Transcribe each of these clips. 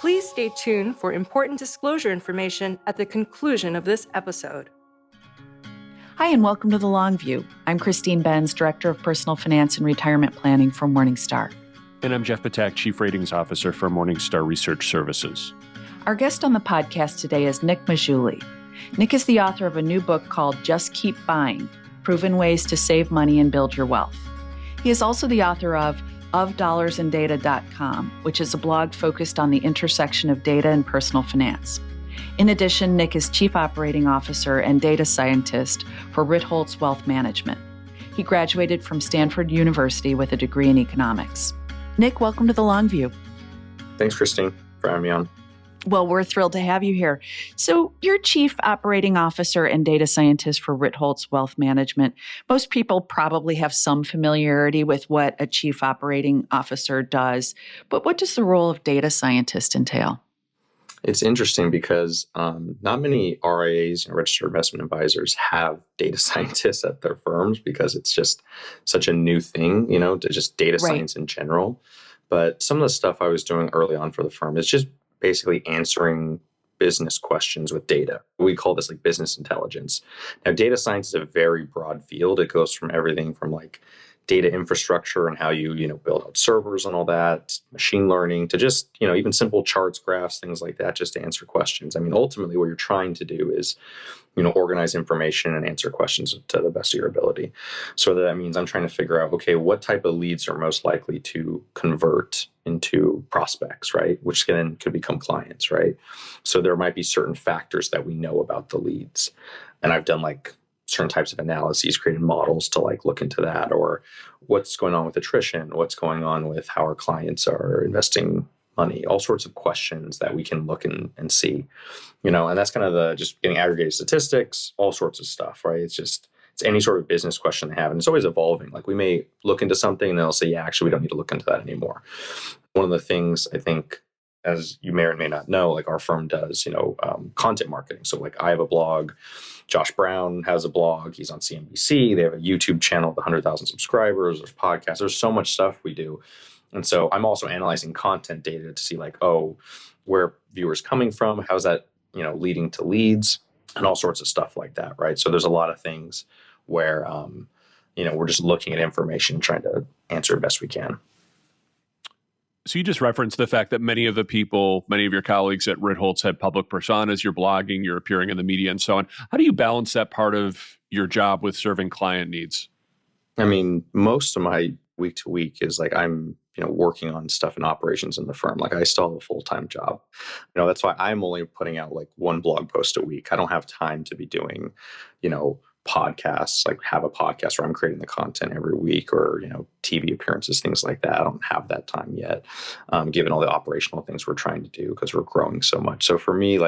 Please stay tuned for important disclosure information at the conclusion of this episode. Hi, and welcome to The Long View. I'm Christine Benz, Director of Personal Finance and Retirement Planning for Morningstar. And I'm Jeff Patak, Chief Ratings Officer for Morningstar Research Services. Our guest on the podcast today is Nick Maggiulli. Nick is the author of a new book called Just Keep Buying: Proven Ways to Save Money and Build Your Wealth. He is also the author of OfDollarsAndData.com, which is a blog focused on the intersection of data and personal finance. In addition, Nick is Chief Operating Officer and Data Scientist for Ritholtz Wealth Management. He graduated from Stanford University with a degree in economics. Nick, welcome to The Long View. Thanks, Christine, for having me on. Well, we're thrilled to have you here. So you're Chief Operating Officer and Data Scientist for Ritholtz Wealth Management. Most people probably have some familiarity with what a Chief Operating Officer does, but what does the role of data scientist entail? It's interesting because not many RIAs and registered investment advisors have data scientists at their firms because it's just such a new thing, to just data science in general. But some of the stuff I was doing early on for the firm is just basically answering business questions with data. We call this business intelligence. Now, data science is a very broad field. It goes from everything from data infrastructure and how you build out servers and all that, machine learning, to just, even simple charts, graphs, things like that, just to answer questions. I mean, ultimately what you're trying to do is, organize information and answer questions to the best of your ability. So that means I'm trying to figure out, okay, what type of leads are most likely to convert into prospects, right? Which then could become clients, right? So there might be certain factors that we know about the leads. And I've done certain types of analyses, created models to look into that, or what's going on with attrition, what's going on with how our clients are investing money, all sorts of questions that we can look and see, and that's kind of the just getting aggregated statistics, all sorts of stuff, right? It's any sort of business question they have. And it's always evolving. We may look into something and they'll say, yeah, actually, we don't need to look into that anymore. One of the things I think, as you may or may not know, our firm does, content marketing. So I have a blog. Josh Brown has a blog. He's on CNBC. They have a YouTube channel with 100,000 subscribers. There's podcasts. There's so much stuff we do. And so I'm also analyzing content data to see where viewers coming from, how's that, leading to leads and all sorts of stuff like that, right? So there's a lot of things where, we're just looking at information, trying to answer it best we can. So you just referenced the fact that many of your colleagues at Ritholtz have public personas, you're blogging, you're appearing in the media and so on. How do you balance that part of your job with serving client needs? I mean, most of my week to week is I'm, working on stuff in operations in the firm. I still have a full-time job. That's why I'm only putting out one blog post a week. I don't have time to be doing, podcasts, have a podcast where I'm creating the content every week, or, TV appearances, things like that. I don't have that time yet, given all the operational things we're trying to do because we're growing so much. So for me,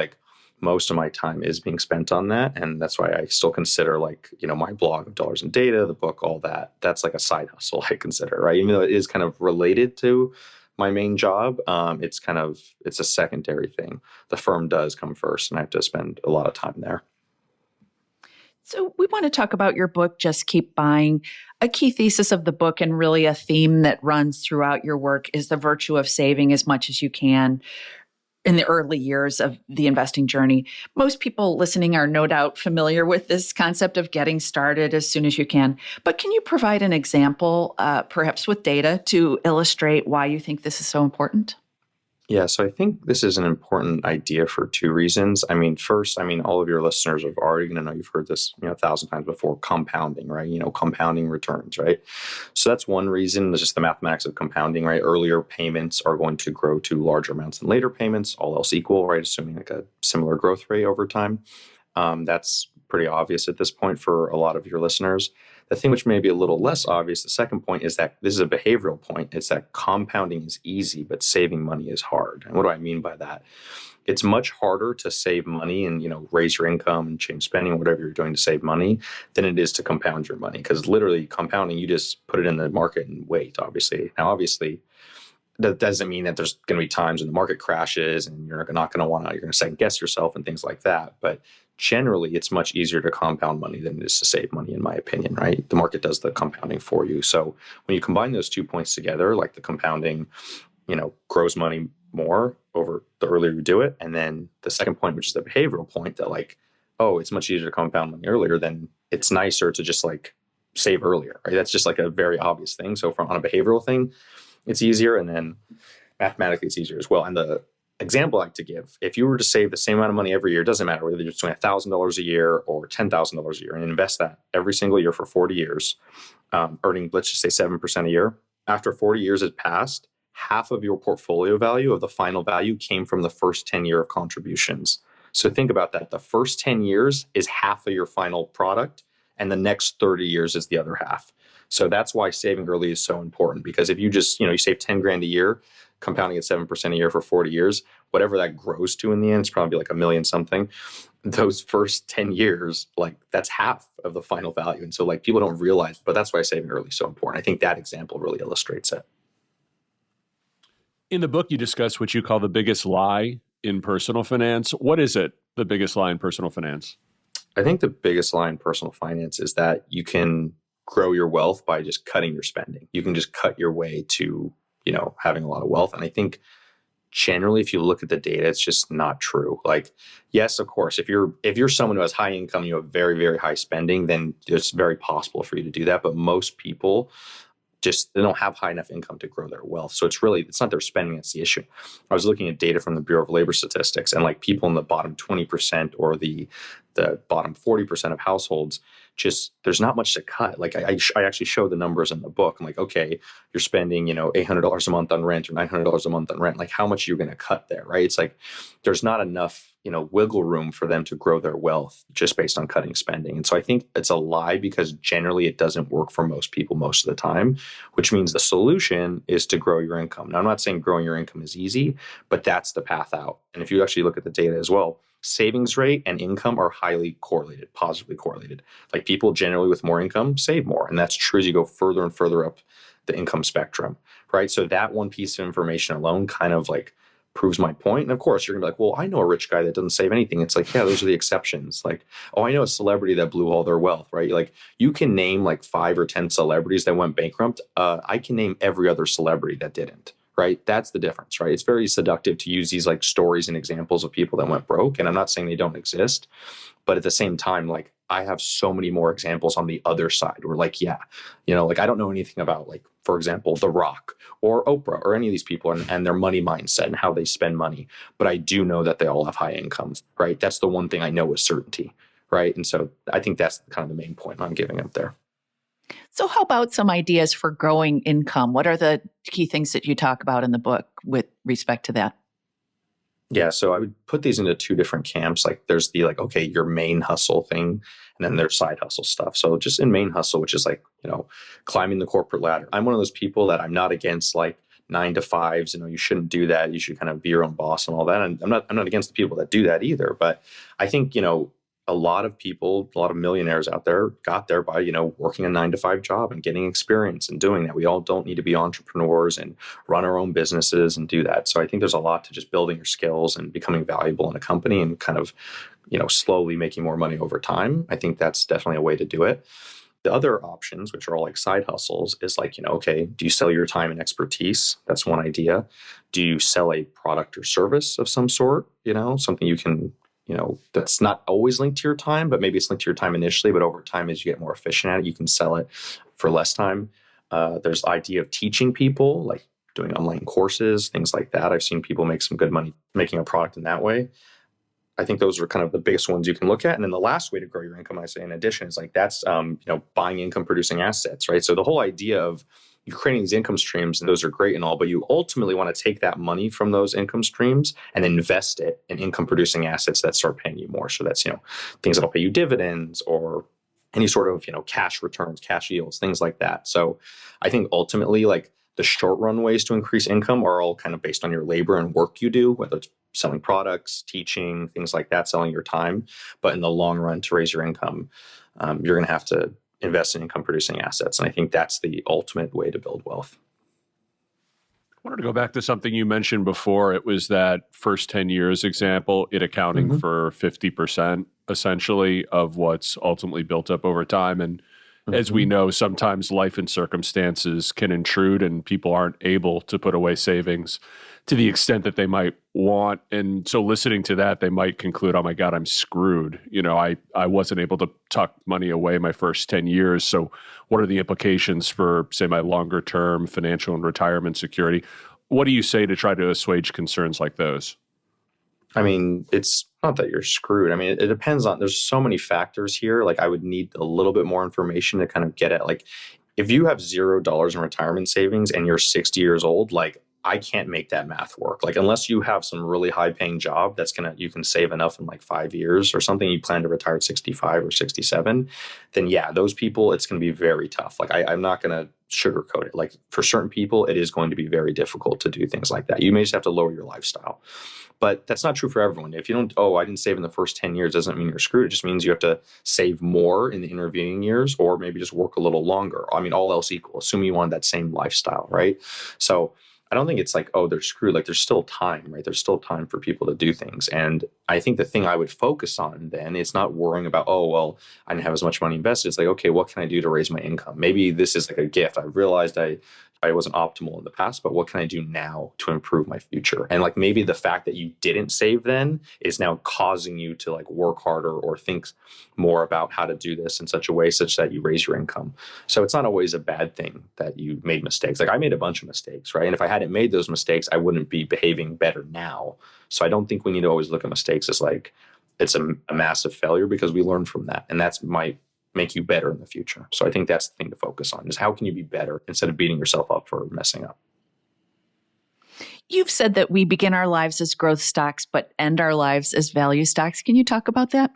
most of my time is being spent on that. And that's why I still consider my blog of Dollars and Data, the book, all that, that's a side hustle I consider, right? Even though it is kind of related to my main job, it's a secondary thing. The firm does come first and I have to spend a lot of time there. So we want to talk about your book, Just Keep Buying. A key thesis of the book, and really a theme that runs throughout your work, is the virtue of saving as much as you can in the early years of the investing journey. Most people listening are no doubt familiar with this concept of getting started as soon as you can. But can you provide an example, perhaps with data, to illustrate why you think this is so important? Yeah, so I think this is an important idea for two reasons. I mean, first, all of your listeners are already going to know, you've heard this 1,000 times before, compounding, right? Compounding returns, right? So that's one reason. It's just the mathematics of compounding, right? Earlier payments are going to grow to larger amounts than later payments, all else equal, right? Assuming a similar growth rate over time. That's pretty obvious at this point for a lot of your listeners. The thing which may be a little less obvious, the second point, is that this is a behavioral point. It's that compounding is easy, but saving money is hard. And what do I mean by that? It's much harder to save money and, raise your income and change spending, whatever you're doing to save money, than it is to compound your money. Because literally compounding, you just put it in the market and wait, obviously. Now, obviously, that doesn't mean that there's going to be times when the market crashes and you're not going to you're going to second guess yourself and things like that. But generally, it's much easier to compound money than it is to save money, in my opinion, right? The market does the compounding for you. So when you combine those 2 points together, the compounding, grows money more over the earlier you do it. And then the second point, which is the behavioral point, that like, oh, it's much easier to compound money earlier, then it's nicer to just like save earlier, right? That's just like a very obvious thing. So from on a behavioral thing, it's easier. And then mathematically, it's easier as well. And the example I like to give, if you were to save the same amount of money every year, it doesn't matter whether you're doing $1,000 a year or $10,000 a year, and invest that every single year for 40 years, earning, let's just say 7% a year. After 40 years has passed, half of your portfolio value of the final value came from the first 10 year of contributions. So think about that. The first 10 years is half of your final product, and the next 30 years is the other half. So that's why saving early is so important, because if you just, you save 10 grand a year, compounding at 7% a year for 40 years, whatever that grows to in the end, it's probably like $1 million something. Those first 10 years, like that's half of the final value. And so like people don't realize, but that's why saving early is so important. I think that example really illustrates it. In the book, you discuss what you call the biggest lie in personal finance. What is it, the biggest lie in personal finance? I think the biggest lie in personal finance is that you can grow your wealth by just cutting your spending. You can just cut your way to, having a lot of wealth. And I think generally, if you look at the data, it's just not true. Like, yes, of course, if you're someone who has high income, you have very, very high spending, then it's very possible for you to do that. But most people they don't have high enough income to grow their wealth. So it's not their spending that's the issue. I was looking at data from the Bureau of Labor Statistics, and like people in the bottom 20% or the bottom 40% of households, just there's not much to cut. Like I actually show the numbers in the book. I'm like, okay, you're spending, $800 a month on rent or $900 a month on rent. Like how much are you going to cut there, right? It's like there's not enough, wiggle room for them to grow their wealth just based on cutting spending. And so I think it's a lie, because generally it doesn't work for most people most of the time, which means the solution is to grow your income. Now, I'm not saying growing your income is easy, but that's the path out. And if you actually look at the data as well, savings rate and income are highly correlated, positively correlated. Like people generally with more income save more. And that's true as you go further and further up the income spectrum, right? So that one piece of information alone kind of like proves my point. And of course, you're gonna be like, well, I know a rich guy that doesn't save anything. It's like, yeah, those are the exceptions. Like, oh, I know a celebrity that blew all their wealth, right? Like you can name like 5 or 10 celebrities that went bankrupt. I can name every other celebrity that didn't. Right? That's the difference, right? It's very seductive to use these like stories and examples of people that went broke. And I'm not saying they don't exist, but at the same time, like I have so many more examples on the other side where like, yeah, like I don't know anything about like, for example, The Rock or Oprah or any of these people and their money mindset and how they spend money. But I do know that they all have high incomes, right? That's the one thing I know with certainty, right? And so I think that's kind of the main point I'm giving up there. So how about some ideas for growing income? What are the key things that you talk about in the book with respect to that? Yeah, so I would put these into 2 different camps. Like there's the like, okay, your main hustle thing, and then there's side hustle stuff. So just in main hustle, which is like, climbing the corporate ladder. I'm one of those people that I'm not against like 9 to 5s. You shouldn't do that. You should kind of be your own boss and all that. And I'm not against the people that do that either. But I think, a lot of people, a lot of millionaires out there got there by, working a 9 to 5 job and getting experience and doing that. We all don't need to be entrepreneurs and run our own businesses and do that. So I think there's a lot to just building your skills and becoming valuable in a company and kind of, slowly making more money over time. I think that's definitely a way to do it. The other options, which are all like side hustles, is like, okay, do you sell your time and expertise? That's one idea. Do you sell a product or service of some sort? Something you can that's not always linked to your time, but maybe it's linked to your time initially, but over time, as you get more efficient at it, you can sell it for less time. There's the idea of teaching people, like doing online courses, things like that. I've seen people make some good money making a product in that way. I think those are kind of the biggest ones you can look at. And then the last way to grow your income, I say in addition, is like that's, buying income producing assets, right? So the whole idea of you're creating these income streams, and those are great and all, but you ultimately want to take that money from those income streams and invest it in income producing assets that start paying you more. So that's, things that'll pay you dividends or any sort of, cash returns, cash yields, things like that. So I think ultimately like the short run ways to increase income are all kind of based on your labor and work you do, whether it's selling products, teaching, things like that, selling your time. But in the long run, to raise your income, you're going to have to invest in income producing assets. And I think that's the ultimate way to build wealth. I wanted to go back to something you mentioned before. It was that first 10 years example, it accounting for 50% essentially of what's ultimately built up over time. And as we know, sometimes life and circumstances can intrude and people aren't able to put away savings to the extent that they might want. And so listening to that, they might conclude, oh my God, I'm screwed. I wasn't able to tuck money away my first 10 years. So what are the implications for, say, my longer term financial and retirement security? What do you say to try to assuage concerns like those? I mean, it's not that you're screwed. I mean, it depends on, there's so many factors here. Like I would need a little bit more information to kind of get at, like, if you have $0 in retirement savings and you're 60 years old, like I can't make that math work. Like unless you have some really high paying job you can save enough in like 5 years or something, you plan to retire at 65 or 67, then yeah, those people, it's going to be very tough. Like I'm not going to sugarcoat it. Like for certain people, it is going to be very difficult to do things like that. You may just have to lower your lifestyle. But that's not true for everyone. If you don't, I didn't save in the first 10 years, doesn't mean you're screwed. It just means you have to save more in the intervening years, or maybe just work a little longer. I mean, all else equal, assuming you want that same lifestyle, right? So I don't think it's like, they're screwed. Like there's still time, right? There's still time for people to do things. And I think the thing I would focus on then is not worrying about, I didn't have as much money invested. It's like, okay, what can I do to raise my income? Maybe this is like a gift. I realized I wasn't optimal in the past, but what can I do now to improve my future? And like maybe the fact that you didn't save then is now causing you to like work harder or think more about how to do this in such a way such that you raise your income. So it's not always a bad thing that you made mistakes. Like I made a bunch of mistakes, right? And if I hadn't made those mistakes, I wouldn't be behaving better now. So I don't think we need to always look at mistakes as like it's a massive failure, because we learn from that. And that's might make you better in the future. So I think that's the thing to focus on, is how can you be better instead of beating yourself up for messing up. You've said that we begin our lives as growth stocks, but end our lives as value stocks. Can you talk about that?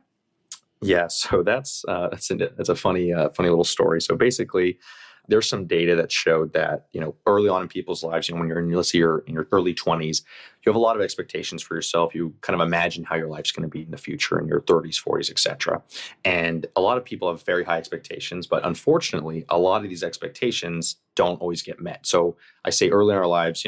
Yeah, so that's a funny little story. So basically, there's some data that showed that early on in people's lives, when you're in, let's say you're in your early 20s, you have a lot of expectations for yourself. You kind of imagine how your life's going to be in the future in your 30s, 40s, etc. And a lot of people have very high expectations, but unfortunately, a lot of these expectations don't always get met. So I say early in our lives,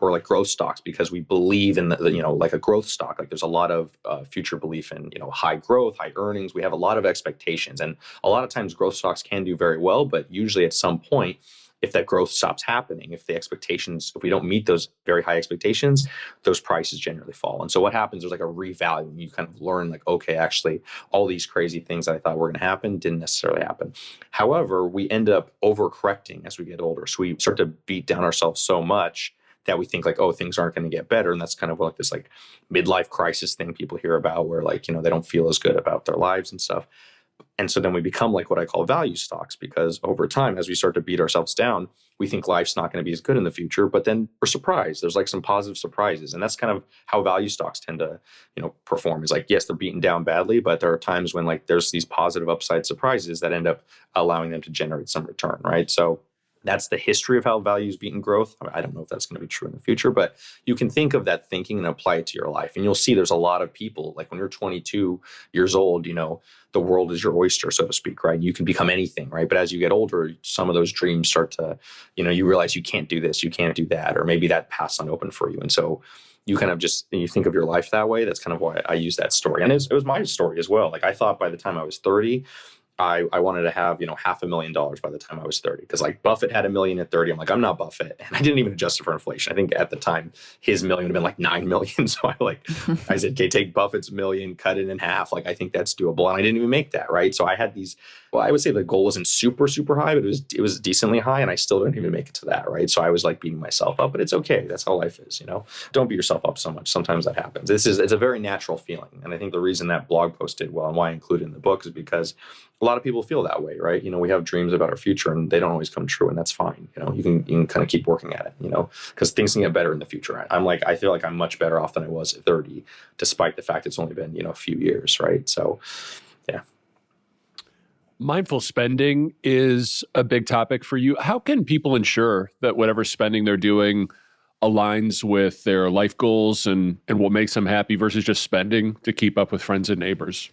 we're like growth stocks because we believe in like a growth stock. Like there's a lot of future belief in, high growth, high earnings. We have a lot of expectations, and a lot of times growth stocks can do very well, but usually at some point, if that growth stops happening, if we don't meet those very high expectations, those prices generally fall. And so what happens, there's like a revaluing. You kind of learn like, okay, actually all these crazy things that I thought were going to happen didn't necessarily happen. However, we end up overcorrecting as we get older. So we start to beat down ourselves so much that we think like, things aren't going to get better. And that's kind of like this like midlife crisis thing people hear about, where like, they don't feel as good about their lives and stuff. And so then we become like what I call value stocks, because over time, as we start to beat ourselves down, we think life's not going to be as good in the future, but then we're surprised. There's like some positive surprises. And that's kind of how value stocks tend to, perform, is like, yes, they're beaten down badly, but there are times when like there's these positive upside surprises that end up allowing them to generate some return, right? So that's the history of how values beaten growth. I don't know if that's going to be true in the future, but you can think of that thinking and apply it to your life. And you'll see there's a lot of people, like when you're 22 years old, the world is your oyster, so to speak, right? You can become anything, right? But as you get older, some of those dreams start to, you realize you can't do this, you can't do that, or maybe that path's unopened for you. And so you kind of you think of your life that way. That's kind of why I use that story. And it was my story as well. Like I thought by the time I was 30, I wanted to have, $500,000 by the time I was 30. Because like Buffett had $1 million at 30. I'm like, I'm not Buffett. And I didn't even adjust it for inflation. I think at the time, his million would have been like 9 million. So I said, okay, take Buffett's $1 million, cut it in half. Like, I think that's doable. And I didn't even make that, right? So I had these, I would say the goal wasn't super, super high, but it was decently high. And I still didn't even make it to that, right? So I was like beating myself up, but it's okay. That's how life is, Don't beat yourself up so much. Sometimes that happens. It's a very natural feeling. And I think the reason that blog post did well and why I included it in the book is because a lot of people feel that way, right? We have dreams about our future and they don't always come true, and that's fine. You can kind of keep working at it, because things can get better in the future. I feel like I'm much better off than I was at 30, despite the fact it's only been, a few years, right? So, yeah. Mindful spending is a big topic for you. How can people ensure that whatever spending they're doing aligns with their life goals and what makes them happy versus just spending to keep up with friends and neighbors?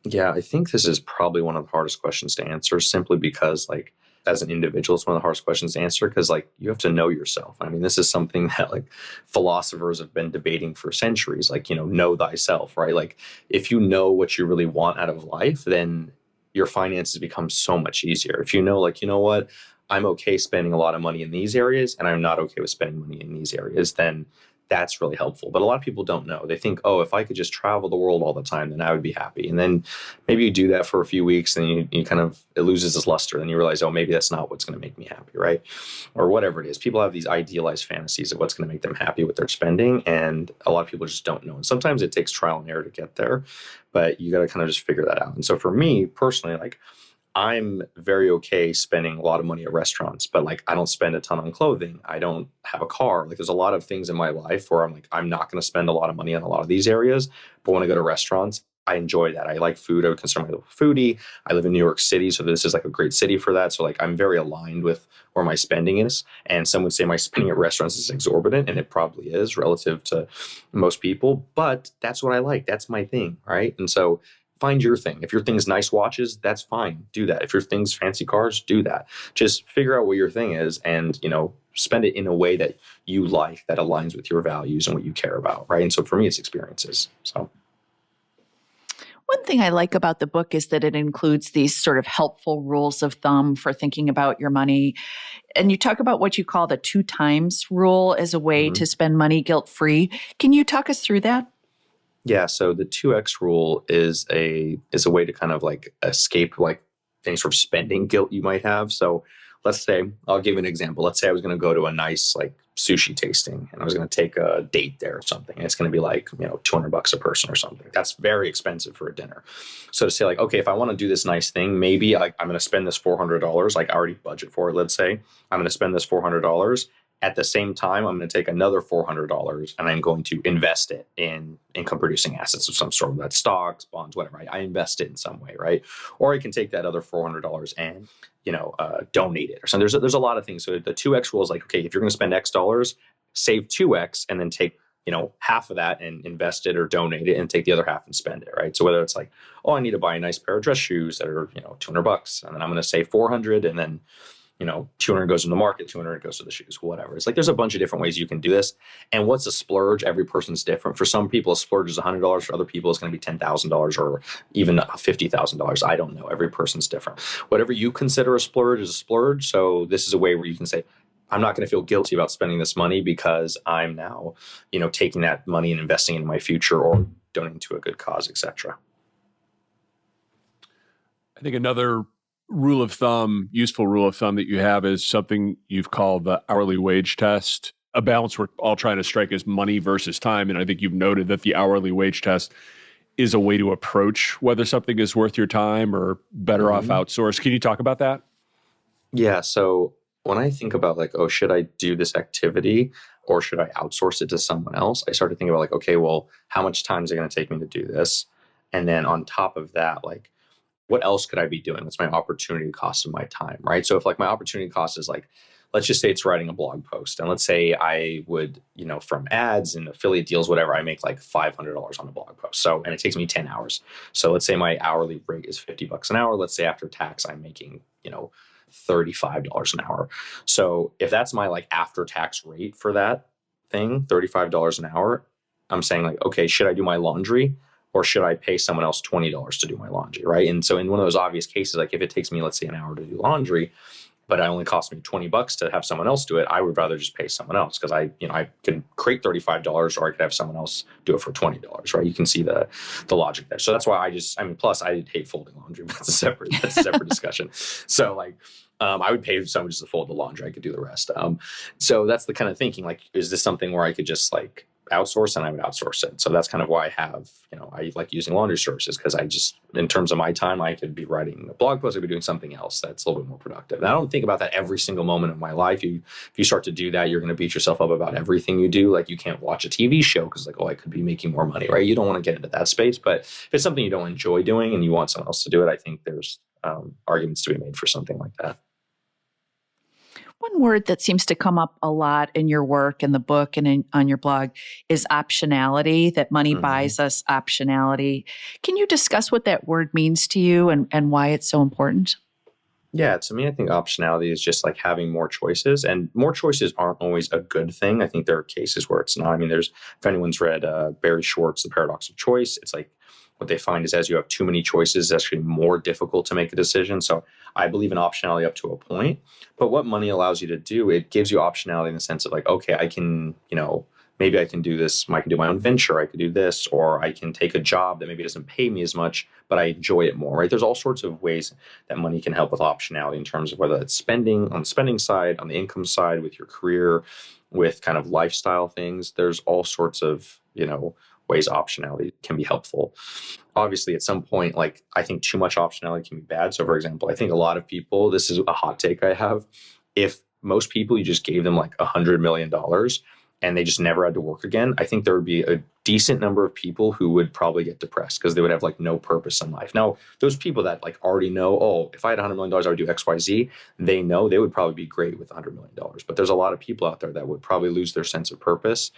Yeah, I think this is probably one of the hardest questions to answer, simply because like as an individual, it's one of the hardest questions to answer, because like you have to know yourself. I mean, this is something that like philosophers have been debating for centuries, like, know thyself, right? Like if you know what you really want out of life, then your finances become so much easier. If you know, like, what, I'm okay spending a lot of money in these areas and I'm not okay with spending money in these areas, then that's really helpful. But a lot of people don't know. They think, oh, if I could just travel the world all the time, then I would be happy. And then maybe you do that for a few weeks and you kind of, it loses its luster. Then you realize, oh, maybe that's not what's going to make me happy, right? Or whatever it is. People have these idealized fantasies of what's going to make them happy with their spending. And a lot of people just don't know. And sometimes it takes trial and error to get there, but you got to kind of just figure that out. And so for me personally, like, I'm very okay spending a lot of money at restaurants, but like I don't spend a ton on clothing. I don't have a car. Like there's a lot of things in my life where I'm like, I'm not going to spend a lot of money on a lot of these areas. But when I go to restaurants, I enjoy that. I like food. I would consider myself a foodie. I live in New York City, so this is like a great city for that. So like I'm very aligned with where my spending is. And some would say my spending at restaurants is exorbitant, and it probably is relative to most people. But that's what I like. That's my thing, right? And so find your thing. If your thing's nice watches, that's fine. Do that. If your thing's fancy cars, do that. Just figure out what your thing is and, spend it in a way that you like, that aligns with your values and what you care about, right? And so for me, it's experiences. So one thing I like about the book is that it includes these sort of helpful rules of thumb for thinking about your money. And you talk about what you call the 2 times rule as a way to spend money guilt-free. Can you talk us through that? Yeah, so the 2x rule is a way to kind of like escape like any sort of spending guilt you might have. So let's say, I'll give you an example. Let's say I was going to go to a nice like sushi tasting and I was going to take a date there or something. And it's going to be like, $200 a person or something. That's very expensive for a dinner. So to say like, okay, if I want to do this nice thing, maybe I'm going to spend this $400, like I already budget for it. Let's say I'm going to spend this $400. At the same time, I'm going to take another $400 and I'm going to invest it in income producing assets of some sort, that's stocks, bonds, whatever. I invest it in some way, right? Or I can take that other $400 and, donate it or something. There's a lot of things. So the 2x rule is like, okay, if you're going to spend X dollars, save 2x and then take, half of that and invest it or donate it and take the other half and spend it, right? So whether it's like, oh, I need to buy a nice pair of dress shoes that are, $200 and then I'm going to save 400 and then 200 goes in the market, 200 goes to the shoes, whatever. It's like there's a bunch of different ways you can do this. And what's a splurge? Every person's different. For some people, a splurge is $100. For other people, it's going to be $10,000 or even $50,000. I don't know. Every person's different. Whatever you consider a splurge is a splurge. So this is a way where you can say, I'm not going to feel guilty about spending this money because I'm now, taking that money and investing in my future or donating to a good cause, etc. I think another useful rule of thumb that you have is something you've called the hourly wage test. A balance we're all trying to strike is money versus time. And I think you've noted that the hourly wage test is a way to approach whether something is worth your time or better off outsourced. Can you talk about that? Yeah. So when I think about like, oh, should I do this activity or should I outsource it to someone else? I start to think about like, okay, well, how much time is it going to take me to do this? And then on top of that, like, what else could I be doing? What's my opportunity cost of my time, right? So if like my opportunity cost is like, let's just say it's writing a blog post. And let's say I would, from ads and affiliate deals, whatever, I make like $500 on a blog post. So, and it takes me 10 hours. So let's say my hourly rate is $50 an hour. Let's say after tax, I'm making, $35 an hour. So if that's my like after tax rate for that thing, $35 an hour, I'm saying like, okay, should I do my laundry? Or should I pay someone else $20 to do my laundry, right? And so in one of those obvious cases, like if it takes me, let's say, an hour to do laundry, but it only cost me $20 to have someone else do it, I would rather just pay someone else because I could create $35 or I could have someone else do it for $20, right? You can see the logic there. So that's why plus I hate folding laundry, but that's a separate discussion. So like, I would pay someone just to fold the laundry. I could do the rest. So that's the kind of thinking, like, is this something where I could just like outsource? And I would outsource it. So that's kind of why I have, I like using laundry services because I just, in terms of my time, I could be writing a blog post, I could be doing something else that's a little bit more productive. And I don't think about that every single moment of my life. If you start to do that, you're going to beat yourself up about everything you do. Like you can't watch a TV show because like, oh, I could be making more money, right? You don't want to get into that space. But if it's something you don't enjoy doing and you want someone else to do it, I think there's arguments to be made for something like that. One word that seems to come up a lot in your work, in the book, and on your blog is optionality, that money buys us optionality. Can you discuss what that word means to you and why it's so important? Yeah, to me, I think optionality is just like having more choices, and more choices aren't always a good thing. I think there are cases where it's not. I mean, if anyone's read Barry Schwartz, The Paradox of Choice, it's like what they find is as you have too many choices, it's actually more difficult to make a decision. So I believe in optionality up to a point. But what money allows you to do, it gives you optionality in the sense of like, okay, I can, maybe I can do this. I can do my own venture. I could do this, or I can take a job that maybe doesn't pay me as much, but I enjoy it more, right? There's all sorts of ways that money can help with optionality in terms of whether it's spending on the spending side, on the income side, with your career, with kind of lifestyle things. There's all sorts of, ways optionality can be helpful. Obviously, at some point, like I think too much optionality can be bad. So for example, I think a lot of people, this is a hot take I have, if most people you just gave them like $100 million and they just never had to work again, I think there would be a decent number of people who would probably get depressed because they would have like no purpose in life. Now, those people that like already know, oh, if I had $100 million, I would do X, Y, Z, they know they would probably be great with $100 million. But there's a lot of people out there that would probably lose their sense of purpose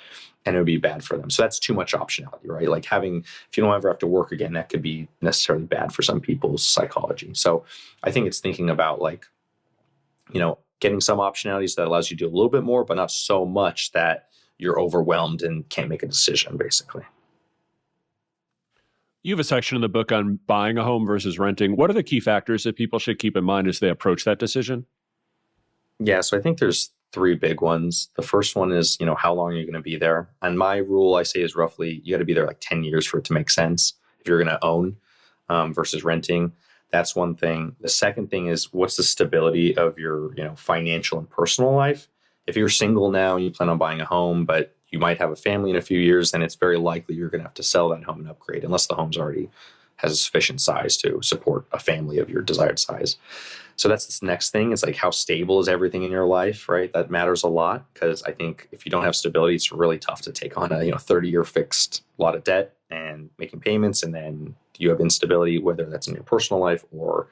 and it would be bad for them. So that's too much optionality, right? Like if you don't ever have to work again, that could be necessarily bad for some people's psychology. So I think it's thinking about like, getting some optionality so that allows you to do a little bit more, but not so much that you're overwhelmed and can't make a decision, basically. You have a section in the book on buying a home versus renting. What are the key factors that people should keep in mind as they approach that decision? Yeah, so I think there's three big ones. The first one is, how long are you going to be there? And my rule, I say, is roughly you got to be there like 10 years for it to make sense if you're going to own versus renting. That's one thing. The second thing is what's the stability of your, financial and personal life? If you're single now and you plan on buying a home, but you might have a family in a few years, then it's very likely you're going to have to sell that home and upgrade unless the home's already has a sufficient size to support a family of your desired size. So that's this next thing. It's like how stable is everything in your life, right? That matters a lot because I think if you don't have stability, it's really tough to take on a 30-year fixed lot of debt and making payments, and then you have instability, whether that's in your personal life or,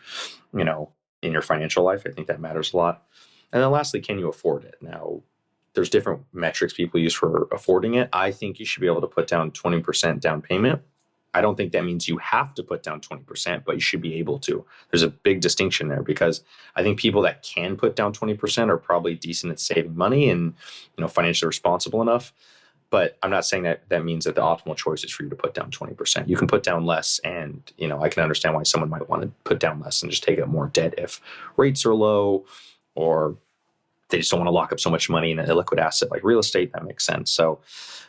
in your financial life. I think that matters a lot. And then lastly, can you afford it? Now, there's different metrics people use for affording it. I think you should be able to put down 20% down payment. I don't think that means you have to put down 20%, but you should be able to. There's a big distinction there because I think people that can put down 20% are probably decent at saving money and, financially responsible enough. But I'm not saying that means that the optimal choice is for you to put down 20%. You can put down less, and I can understand why someone might want to put down less and just take out more debt if rates are low, or they just don't want to lock up so much money in a liquid asset like real estate. That makes sense. So,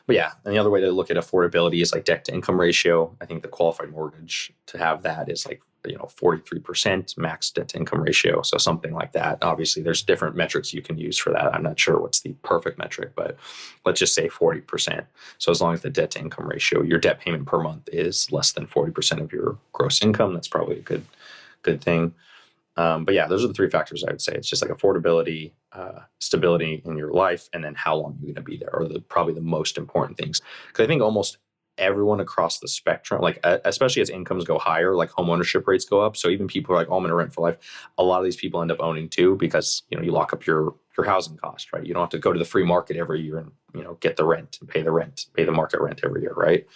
but yeah, and the other way to look at affordability is like debt to income ratio. I think the qualified mortgage to have that is like 43% max debt to income ratio. So something like that. Obviously, there's different metrics you can use for that. I'm not sure what's the perfect metric, but let's just say 40%. So as long as the debt to income ratio, your debt payment per month is less than 40% of your gross income, that's probably a good thing. But yeah, those are the three factors I would say. It's just like affordability, stability in your life, and then how long you're going to be there are probably the most important things. Because I think almost everyone across the spectrum, like especially as incomes go higher, like home ownership rates go up. So even people who are like, oh, I'm going to rent for life. A lot of these people end up owning too because, you lock up your housing cost, right? You don't have to go to the free market every year and, get the rent and pay the market rent every year, right?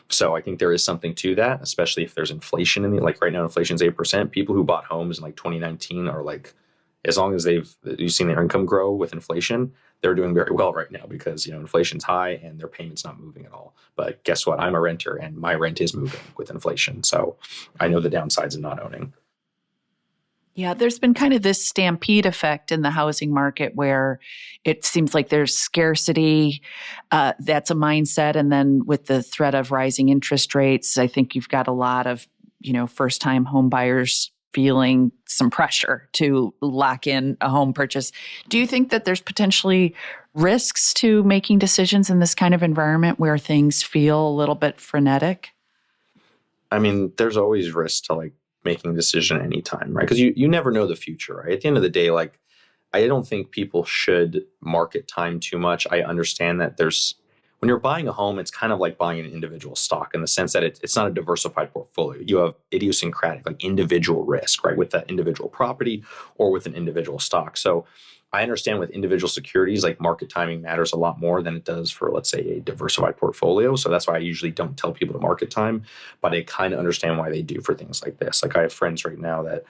So I think there is something to that, especially if there's inflation in like right now, inflation's 8%. People who bought homes in like 2019 are like, as long as you've seen their income grow with inflation, they're doing very well right now because, inflation's high and their payment's not moving at all. But guess what? I'm a renter and my rent is moving with inflation. So I know the downsides of not owning. Yeah, there's been kind of this stampede effect in the housing market where it seems like there's scarcity. That's a mindset. And then with the threat of rising interest rates, I think you've got a lot of, first-time home buyers feeling some pressure to lock in a home purchase. Do you think that there's potentially risks to making decisions in this kind of environment where things feel a little bit frenetic? I mean, there's always risk to like making a decision anytime, right? Because you never know the future, right? At the end of the day, like I don't think people should market time too much. I understand that when you're buying a home, it's kind of like buying an individual stock in the sense that it's not a diversified portfolio. You have idiosyncratic, like individual risk, right? With that individual property or with an individual stock. So I understand with individual securities, like market timing matters a lot more than it does for, let's say, a diversified portfolio. So that's why I usually don't tell people to market time, but I kind of understand why they do for things like this. Like I have friends right now that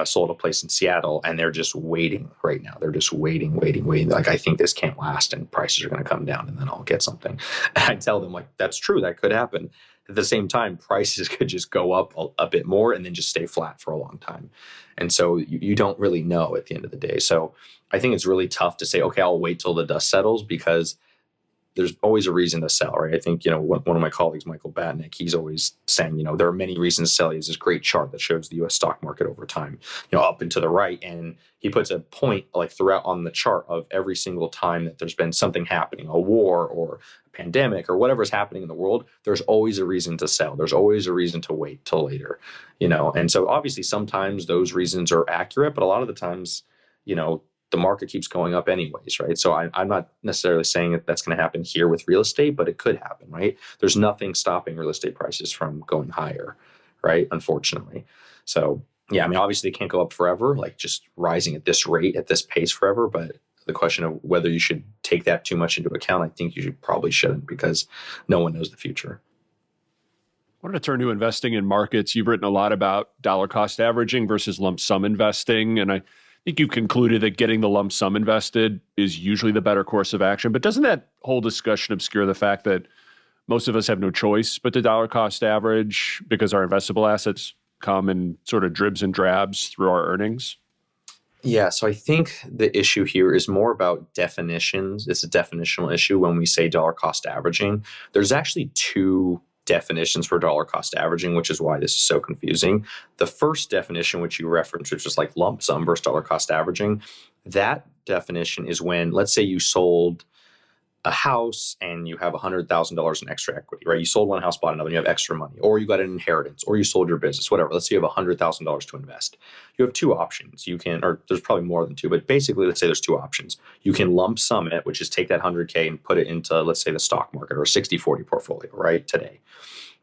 sold a place in Seattle, and they're just waiting right now. They're just waiting. Like, I think this can't last and prices are going to come down and then I'll get something. And I tell them, like, that's true. That could happen. At the same time, prices could just go up a bit more and then just stay flat for a long time. And so you don't really know at the end of the day. So I think it's really tough to say, okay, I'll wait till the dust settles, because there's always a reason to sell, right? I think, one of my colleagues, Michael Batnick, he's always saying, there are many reasons to sell. He has this great chart that shows the U.S. stock market over time, up and to the right. And he puts a point like throughout on the chart of every single time that there's been something happening, a war or a pandemic or whatever's happening in the world, there's always a reason to sell. There's always a reason to wait till later, And so obviously sometimes those reasons are accurate, but a lot of the times, the market keeps going up anyways, right? So I'm not necessarily saying that that's going to happen here with real estate, but it could happen, right? There's nothing stopping real estate prices from going higher, right? Unfortunately. So yeah, obviously they can't go up forever, like just rising at this rate, at this pace forever. But the question of whether you should take that too much into account, I think you probably shouldn't, because no one knows the future. I wanted to turn to investing in markets. You've written a lot about dollar cost averaging versus lump sum investing. And I think you've concluded that getting the lump sum invested is usually the better course of action. But doesn't that whole discussion obscure the fact that most of us have no choice but to dollar cost average because our investable assets come in sort of dribs and drabs through our earnings? Yeah, so I think the issue here is more about definitions. It's a definitional issue when we say dollar cost averaging. There's actually two definitions for dollar cost averaging, which is why this is so confusing. The first definition, which you referenced, which is like lump sum versus dollar cost averaging, that definition is when, let's say you sold a house and you have $100,000 in extra equity, right? You sold one house, bought another, and you have extra money, or you got an inheritance, or you sold your business, whatever. Let's say you have $100,000 to invest. You have two options. You can, or there's probably more than two, but basically, let's say there's two options. You can lump sum it, which is take that 100K and put it into, let's say, the stock market or a 60-40 portfolio, right, today.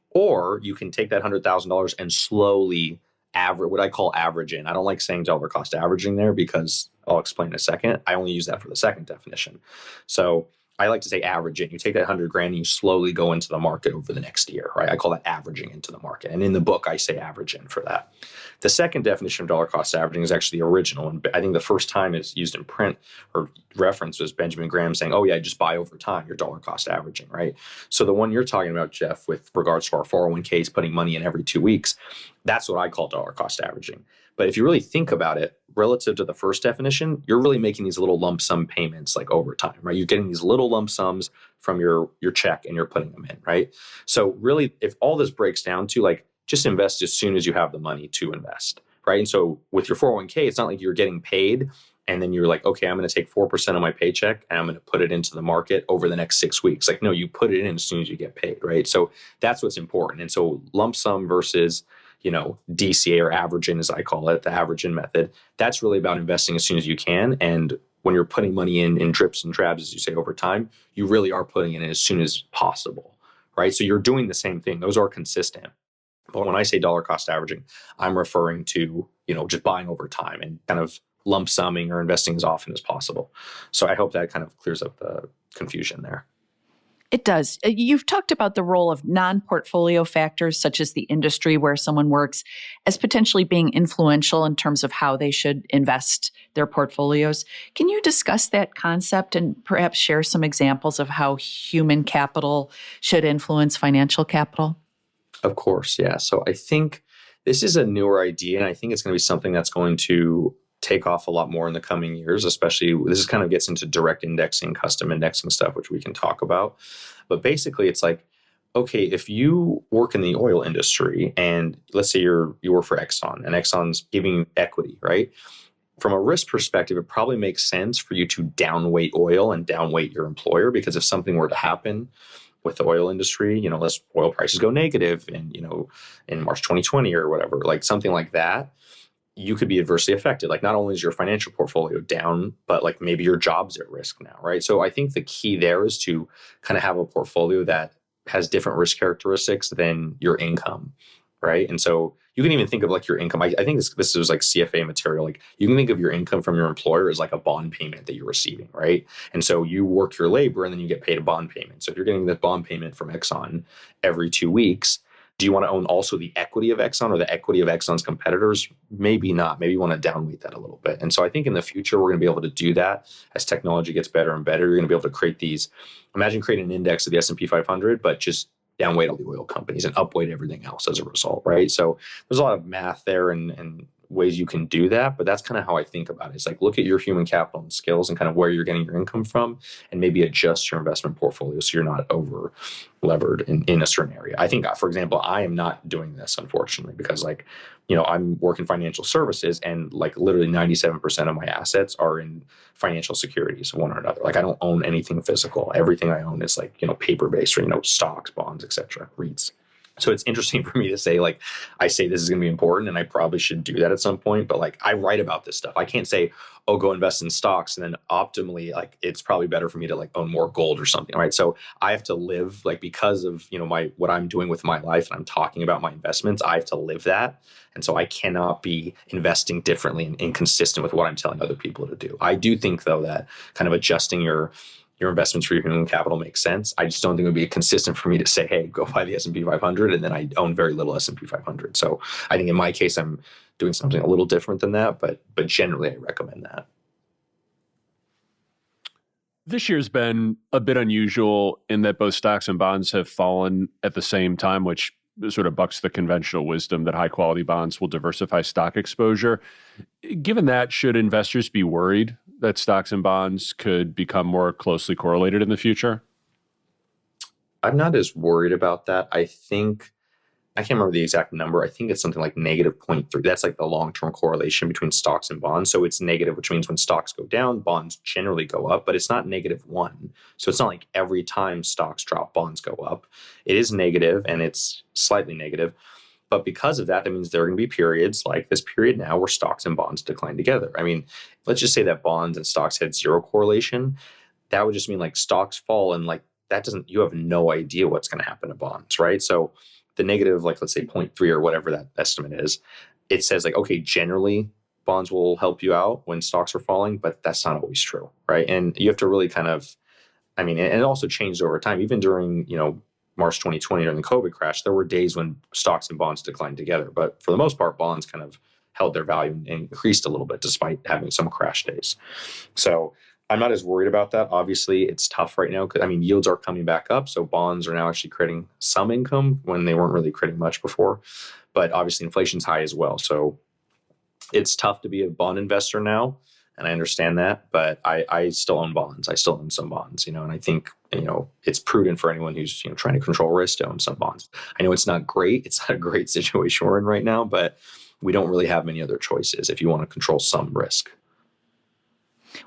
Or you can take that $100,000 and slowly average, what I call average in. I don't like saying dollar cost averaging there because I'll explain in a second. I only use that for the second definition. So I like to say average in. You take that 100 grand and you slowly go into the market over the next year, right? I call that averaging into the market. And in the book, I say average in for that. The second definition of dollar cost averaging is actually the original. And I think the first time it's used in print or reference was Benjamin Graham saying, oh yeah, just buy over time, your dollar cost averaging, right? So the one you're talking about, Jeff, with regards to our 401ks, putting money in every 2 weeks, that's what I call dollar cost averaging. But if you really think about it, relative to the first definition, you're really making these little lump sum payments like over time, right? You're getting these little lump sums from your check and you're putting them in, right? So really, if all this breaks down to like, just invest as soon as you have the money to invest, right? And so with your 401k, it's not like you're getting paid and then you're like, okay, I'm going to take 4% of my paycheck and I'm going to put it into the market over the next 6 weeks. Like, no, you put it in as soon as you get paid, right? So that's what's important. And so lump sum versus DCA or average in, as I call it, the average in method, that's really about investing as soon as you can. And when you're putting money in drips and drabs, as you say, over time, you really are putting it in as soon as possible, right? So you're doing the same thing. Those are consistent. But when I say dollar cost averaging, I'm referring to, just buying over time and kind of lump summing or investing as often as possible. So I hope that kind of clears up the confusion there. It does. You've talked about the role of non-portfolio factors, such as the industry where someone works, as potentially being influential in terms of how they should invest their portfolios. Can you discuss that concept and perhaps share some examples of how human capital should influence financial capital? Of course, yeah. So I think this is a newer idea, and I think it's going to be something that's going to take off a lot more in the coming years, especially this kind of gets into direct indexing, custom indexing stuff, which we can talk about. But basically it's like, okay, if you work in the oil industry and let's say you work for Exxon and Exxon's giving you equity, right? From a risk perspective, it probably makes sense for you to downweight oil and downweight your employer, because if something were to happen with the oil industry, let's oil prices go negative in March 2020 or whatever, like something like that, you could be adversely affected. Like not only is your financial portfolio down, but like maybe your job's at risk now, right? So I think the key there is to kind of have a portfolio that has different risk characteristics than your income, right? And so you can even think of like your income. I think this is like CFA material. Like you can think of your income from your employer as like a bond payment that you're receiving, right? And so you work your labor and then you get paid a bond payment. So if you're getting the bond payment from Exxon every 2 weeks, Do you want to own also the equity of Exxon or the equity of Exxon's competitors? Maybe not. Maybe you want to downweight that a little bit. And so I think in the future, we're going to be able to do that as technology gets better and better. You're going to be able to create these, imagine creating an index of the S&P 500, but just downweight all the oil companies and upweight everything else as a result, right? So there's a lot of math there and ways you can do that, but that's kind of how I think about it. It's like, look at your human capital and skills and kind of where you're getting your income from and maybe adjust your investment portfolio so you're not over levered in a certain area. I think, for example, I am not doing this, unfortunately, because I'm working financial services and like literally 97% of my assets are in financial securities, one or another. Like I don't own anything physical. Everything I own is like, paper-based or, stocks, bonds, etc., REITs. So it's interesting for me to say, like, I say this is going to be important and I probably should do that at some point, but like I write about this stuff. I can't say, oh, go invest in stocks and then optimally, like, it's probably better for me to like own more gold or something, right? So I have to live like because of, what I'm doing with my life and I'm talking about my investments, I have to live that. And so I cannot be investing differently and inconsistent with what I'm telling other people to do. I do think though that kind of adjusting your investments for your human capital makes sense. I just don't think it would be consistent for me to say, hey, go buy the S&P 500, and then I own very little S&P 500. So I think in my case, I'm doing something a little different than that, but generally I recommend that. This year's been a bit unusual in that both stocks and bonds have fallen at the same time, which sort of bucks the conventional wisdom that high quality bonds will diversify stock exposure. Given that, should investors be worried that stocks and bonds could become more closely correlated in the future? I'm not as worried about that. I can't remember the exact number. I think it's something like negative 0.3. That's like the long-term correlation between stocks and bonds. So it's negative, which means when stocks go down, bonds generally go up, but it's not -1. So it's not like every time stocks drop, bonds go up. It is negative and it's slightly negative. But because of that, that means there are going to be periods like this period now where stocks and bonds decline together. I mean, let's just say that bonds and stocks had zero correlation. That would just mean like stocks fall and like you have no idea what's going to happen to bonds, right? So the negative, like let's say 0.3 or whatever that estimate is, it says like, okay, generally bonds will help you out when stocks are falling, but that's not always true, right? And you have to really and it also changed over time. Even during, March 2020 during the COVID crash, there were days when stocks and bonds declined together. But for the most part, bonds kind of held their value and increased a little bit despite having some crash days. So I'm not as worried about that. Obviously, it's tough right now because, yields are coming back up. So bonds are now actually creating some income when they weren't really creating much before. But obviously, inflation's high as well. So it's tough to be a bond investor now. And I understand that, but I still own bonds. I still own some bonds, and I think, it's prudent for anyone who's, trying to control risk to own some bonds. I know it's not great. It's not a great situation we're in right now, but we don't really have many other choices if you want to control some risk.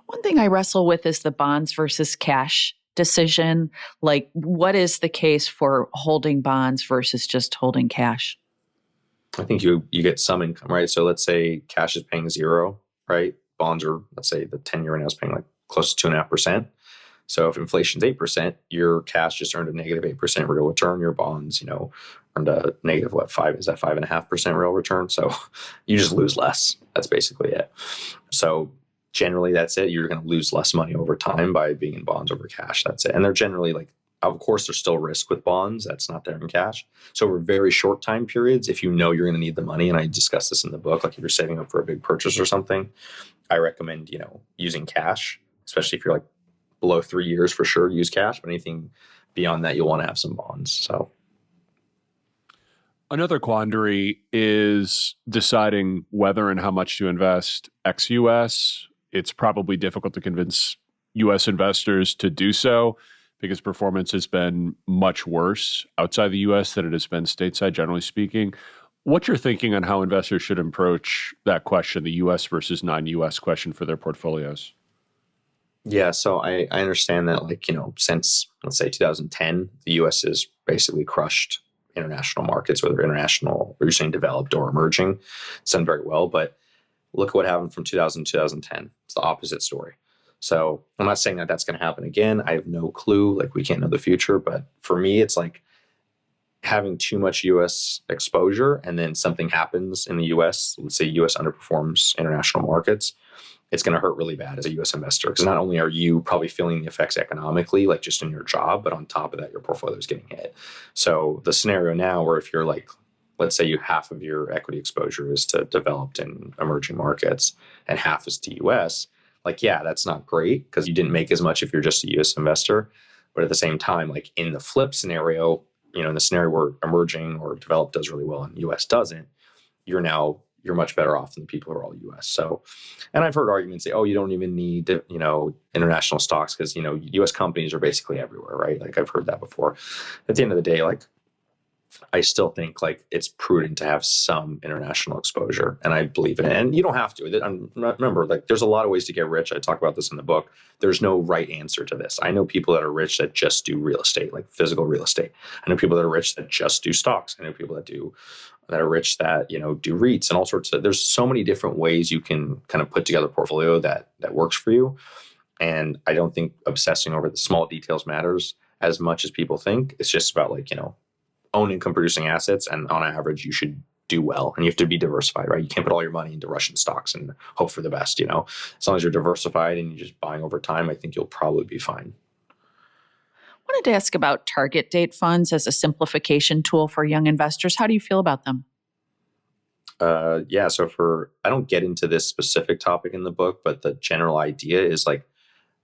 One thing I wrestle with is the bonds versus cash decision. Like, what is the case for holding bonds versus just holding cash? I think you get some income, right? So let's say cash is paying 0, right? Bonds are, let's say the 10-year right now is paying like close to 2.5%. So if inflation's 8%, your cash just earned a negative 8% real return. Your bonds, earned a negative 5? Is that 5.5% real return? So you just lose less. That's basically it. So generally that's it. You're going to lose less money over time by being in bonds over cash. That's it. And they're generally like, of course, there's still risk with bonds. That's not there in cash. So over very short time periods, if you know you're going to need the money, and I discuss this in the book, like if you're saving up for a big purchase or something, I recommend, using cash, especially if you're like below 3 years for sure, use cash. But anything beyond that, you'll want to have some bonds. So another quandary is deciding whether and how much to invest ex-US. It's probably difficult to convince US investors to do so because performance has been much worse outside the US than it has been stateside, generally speaking. What's your thinking on how investors should approach that question, the US versus non-US question for their portfolios? Yeah, so I understand that, since, let's say, 2010, the US has basically crushed international markets, whether international or you're saying developed or emerging. It's done very well, but look at what happened from 2000 to 2010. It's the opposite story. So I'm not saying that that's going to happen again. I have no clue. Like, we can't know the future. But for me, it's like having too much U.S. exposure and then something happens in the U.S. Let's say U.S. underperforms international markets. it's going to hurt really bad as a US investor. Because not only are you probably feeling the effects economically, like just in your job, but on top of that, your portfolio is getting hit. So the scenario now where if you're like, let's say you half of your equity exposure is to developed and emerging markets and half is to US, like, yeah, that's not great because you didn't make as much if you're just a US investor. But at the same time, like in the flip scenario, in the scenario where emerging or developed does really well and US doesn't, you're much better off than the people who are all US. So, and I've heard arguments say, oh, you don't even need, international stocks because, US companies are basically everywhere, right? Like I've heard that before. At the end of the day, like I still think like it's prudent to have some international exposure, and I believe in it. And you don't have to. Remember, like there's a lot of ways to get rich. I talk about this in the book. There's no right answer to this. I know people that are rich that just do real estate, like physical real estate. I know people that are rich that just do stocks. I know people that are rich that do REITs and all sorts of. There's so many different ways you can kind of put together a portfolio that works for you. And I don't think obsessing over the small details matters as much as people think. It's just about like own income producing assets, and on average you should do well, and you have to be diversified, right? You can't put all your money into Russian stocks and hope for the best. As long as you're diversified and you're just buying over time, I think you'll probably be fine. I wanted to ask about target date funds as a simplification tool for young investors. How do you feel about them? Yeah, so I don't get into this specific topic in the book, but the general idea is like,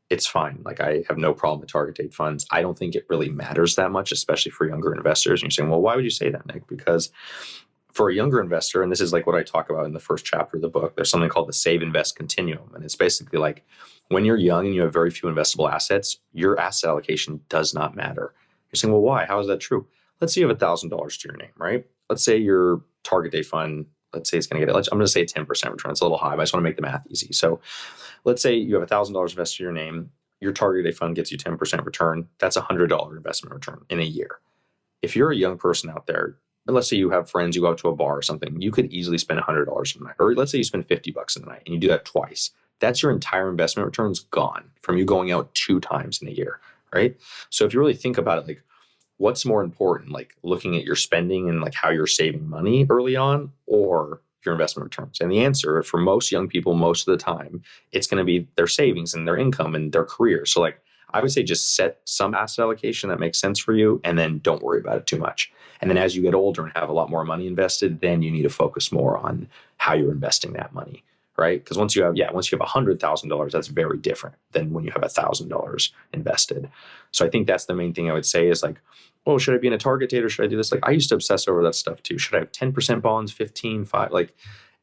it's fine. Like I have no problem with target date funds. I don't think it really matters that much, especially for younger investors. And you're saying, well, why would you say that, Nick? Because for a younger investor, and this is like what I talk about in the first chapter of the book, there's something called the save invest continuum. And it's basically like when you're young and you have very few investable assets, your asset allocation does not matter. You're saying, well, why? How is that true? Let's say you have $1,000 to your name, right? Let's say your target date fund, let's say it's going to get, I'm going to say 10% return. It's a little high, but I just want to make the math easy. So let's say you have $1,000 invested in your name. Your target date fund gets you 10% return. That's a $100 investment return in a year. If you're a young person out there, and let's say you have friends, you go out to a bar or something, you could easily spend $100 a night. Or let's say you spend $50 in the night and you do that twice. That's your entire investment returns gone from you going out 2 times in a year, right? So if you really think about it, like what's more important, like looking at your spending and like how you're saving money early on, or your investment returns? And the answer for most young people, most of the time, it's going to be their savings and their income and their career. So like I would say just set some asset allocation that makes sense for you and then don't worry about it too much. And then as you get older and have a lot more money invested, then you need to focus more on how you're investing that money, right? Because once you have $100,000, that's very different than when you have $1,000 invested. So I think that's the main thing I would say is like, oh, should I be in a target date or should I do this? Like I used to obsess over that stuff too. Should I have 10% bonds, 15, 5? Like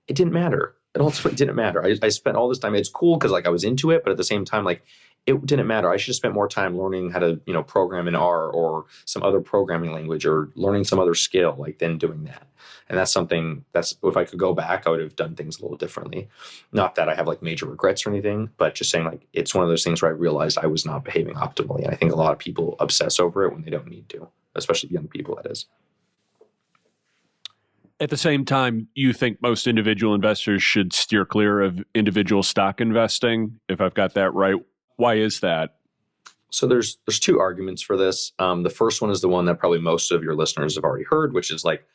it didn't matter. It ultimately didn't matter. I spent all this time. It's cool because like I was into it, but at the same time, like it didn't matter. I should have spent more time learning how to, program in R or some other programming language or learning some other skill, like than doing that. And that's if I could go back, I would have done things a little differently. Not that I have like major regrets or anything, but just saying like, it's one of those things where I realized I was not behaving optimally. And I think a lot of people obsess over it when they don't need to, especially young people, that is. At the same time, you think most individual investors should steer clear of individual stock investing, if I've got that right. Why is that? So there's 2 arguments for this. The first one is the one that probably most of your listeners have already heard, which is like,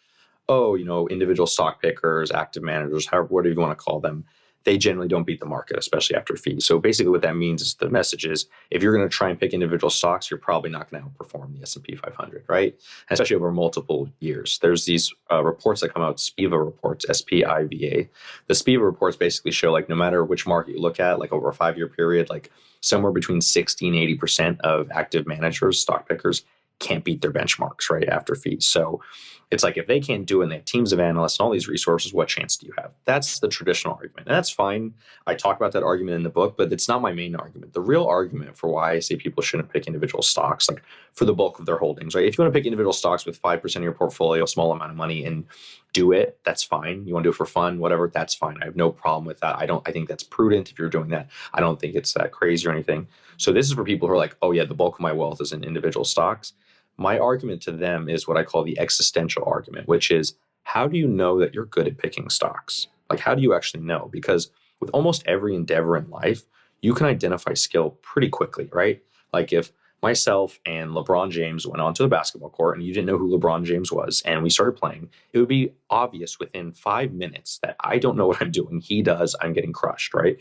individual stock pickers, active managers, whatever you want to call them, they generally don't beat the market, especially after fees. So basically what that means is the message is if you're going to try and pick individual stocks, you're probably not going to outperform the S&P 500, right? And especially over multiple years. There's these reports that come out, SPIVA reports, SPIVA. The SPIVA reports basically show like no matter which market you look at, like over a 5-year period, like somewhere between 60 and 80% of active managers, stock pickers, can't beat their benchmarks, right, after fees. So it's like if they can't do it and they have teams of analysts and all these resources, what chance do you have? That's the traditional argument. And that's fine. I talk about that argument in the book, but it's not my main argument. The real argument for why I say people shouldn't pick individual stocks, like for the bulk of their holdings, right? If you want to pick individual stocks with 5% of your portfolio, a small amount of money, and do it, that's fine. You want to do it for fun, whatever, that's fine. I have no problem with that. I think that's prudent if you're doing that. I don't think it's that crazy or anything. So this is for people who are like, oh yeah, the bulk of my wealth is in individual stocks. My argument to them is what I call the existential argument, which is how do you know that you're good at picking stocks? Like, how do you actually know? Because with almost every endeavor in life, you can identify skill pretty quickly, right? Like if myself and LeBron James went onto the basketball court and you didn't know who LeBron James was and we started playing, it would be obvious within 5 minutes that I don't know what I'm doing. He does. I'm getting crushed, right?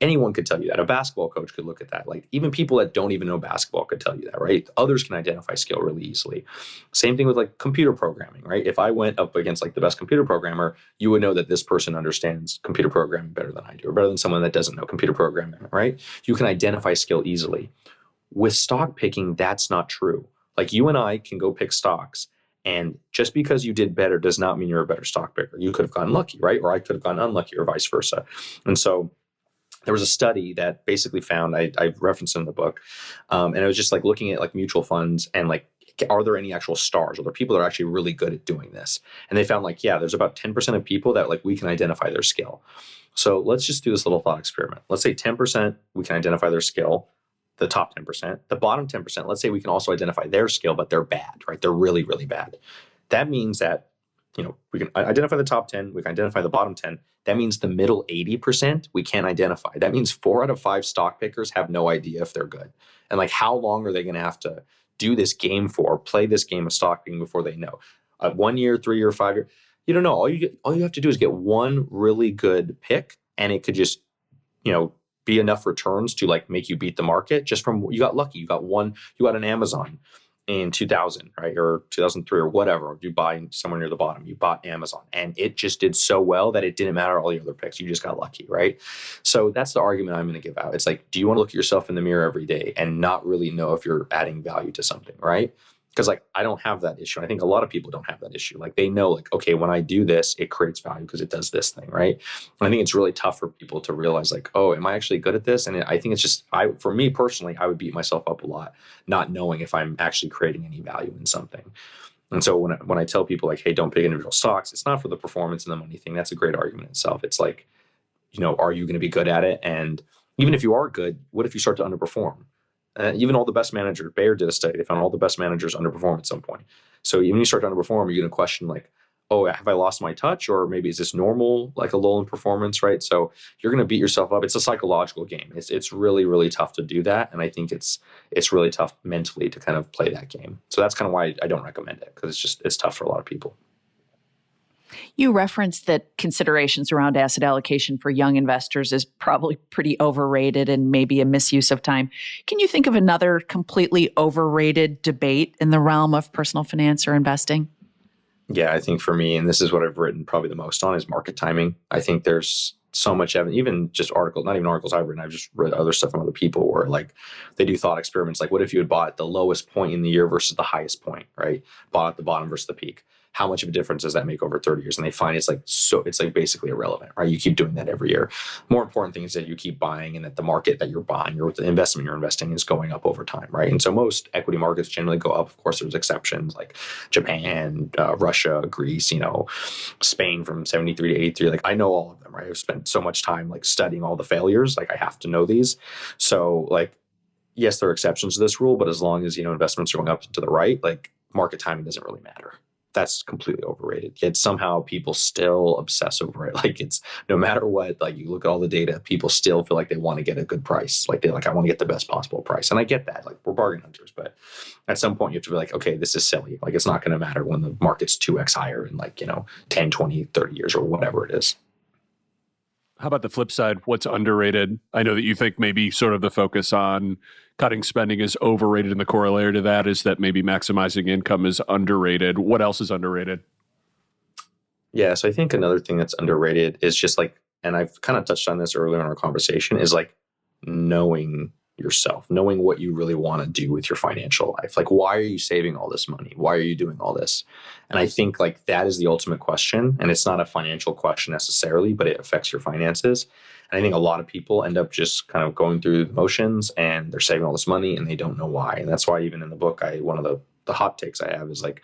Anyone could tell you that. A basketball coach could look at that. Like even people that don't even know basketball could tell you that, right? Others can identify skill really easily. Same thing with like computer programming, right? If I went up against like the best computer programmer, you would know that this person understands computer programming better than I do, or better than someone that doesn't know computer programming, right? You can identify skill easily. With stock picking, that's not true. Like you and I can go pick stocks, and just because you did better does not mean you're a better stock picker. You could have gotten lucky, right? Or I could have gotten unlucky, or vice versa. And so there was a study that basically found, I referenced in the book, and it was just like looking at like mutual funds and like, are there any actual stars? Are there people that are actually really good at doing this? And they found like, yeah, there's about 10% of people that like we can identify their skill. So let's just do this little thought experiment. Let's say 10% we can identify their skill. The top 10%, the bottom 10%, let's say we can also identify their skill, but they're bad, right? They're really, really bad. That means that, we can identify the top 10, we can identify the bottom 10. That means the middle 80% we can't identify. That means 4 out of 5 stock pickers have no idea if they're good. And like, how long are they going to have to do this game for, play this game of stock picking before they know? 1 year, 3 year, 5 year, you don't know. All you have to do is get one really good pick, and it could just, be enough returns to like make you beat the market just from, you got lucky. You got an Amazon in 2000, right? Or 2003 or whatever. You buy somewhere near the bottom, you bought Amazon, and it just did so well that it didn't matter all the other picks. You just got lucky, right? So that's the argument I'm going to give out. It's like, do you want to look at yourself in the mirror every day and not really know if you're adding value to something, right? Because like, I don't have that issue. I think a lot of people don't have that issue. Like they know like, okay, when I do this, it creates value because it does this thing, right? And I think it's really tough for people to realize like, oh, am I actually good at this? And I think it's just, for me personally, I would beat myself up a lot, not knowing if I'm actually creating any value in something. And so when I tell people like, hey, don't pick individual stocks, it's not for the performance and the money thing. That's a great argument itself. It's like, are you going to be good at it? And even if you are good, what if you start to underperform? Even all the best managers, Bayer did a study, they found all the best managers underperform at some point. So when you start to underperform, you're going to question like, oh, have I lost my touch? Or maybe is this normal, like a lull in performance, right? So you're going to beat yourself up. It's a psychological game. It's really, really tough to do that. And I think it's really tough mentally to kind of play that game. So that's kind of why I don't recommend it, because it's tough for a lot of people. You referenced that considerations around asset allocation for young investors is probably pretty overrated and maybe a misuse of time. Can you think of another completely overrated debate in the realm of personal finance or investing? Yeah, I think for me, and this is what I've written probably the most on, is market timing. I think there's so much evidence, even just articles, not even articles I've written, I've just read other stuff from other people where like they do thought experiments. Like what if you had bought at the lowest point in the year versus the highest point, right? Bought at the bottom versus the peak. How much of a difference does that make over 30 years? And they find it's like basically irrelevant, right? You keep doing that every year. More important thing is that you keep buying and that the market that you're buying or the investment you're investing is going up over time, right? And so most equity markets generally go up. Of course, there's exceptions like Japan, Russia, Greece, Spain from 73 to 83. Like I know all of them, right? I've spent so much time like studying all the failures. Like I have to know these. So like, yes, there are exceptions to this rule, but as long as, investments are going up and to the right, like market timing doesn't really matter. That's completely overrated. Yet somehow people still obsess over it. Like it's no matter what, like you look at all the data, people still feel like they want to get a good price. Like I want to get the best possible price. And I get that, like we're bargain hunters, but at some point you have to be like, okay, this is silly. Like it's not going to matter when the market's 2x higher in 10, 20, 30 years or whatever it is. How about the flip side? What's underrated? I know that you think maybe sort of the focus on cutting spending is overrated, and the corollary to that is that maybe maximizing income is underrated. What else is underrated? Yeah, so I think another thing that's underrated is just like, and I've kind of touched on this earlier in our conversation, is like knowing yourself, knowing what you really want to do with your financial life. Like, why are you saving all this money? Why are you doing all this? And I think like that is the ultimate question. And it's not a financial question necessarily, but it affects your finances. And I think a lot of people end up just kind of going through the motions and they're saving all this money and they don't know why. And that's why even in the book, one of the hot takes I have is like,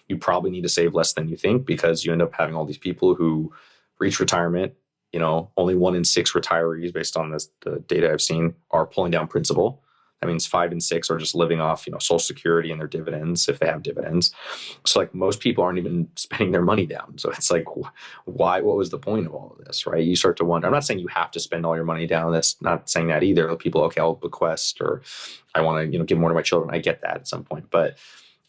you probably need to save less than you think, because you end up having all these people who reach retirement. Only 1 in 6 retirees, based on the data I've seen, are pulling down principal. That means 5 in 6 are just living off, Social Security and their dividends, if they have dividends. So like most people aren't even spending their money down. So it's like, why? What was the point of all of this, right? You start to wonder. I'm not saying you have to spend all your money down. That's not saying that either. People, okay, I'll bequest, or I want to, give more to my children. I get that at some point, but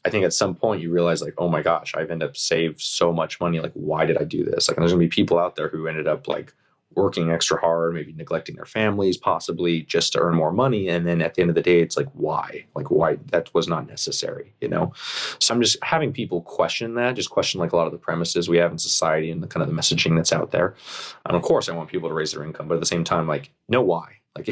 I think at some point you realize like, oh my gosh, I've ended up saved so much money. Like, why did I do this? Like, and there's gonna be people out there who ended up like working extra hard, maybe neglecting their families, possibly just to earn more money. And then at the end of the day, it's like, why? Like, why? That was not necessary, you know? So I'm just having people question that, just question like a lot of the premises we have in society and the kind of the messaging that's out there. And of course, I want people to raise their income, but at the same time, like, know why. Like,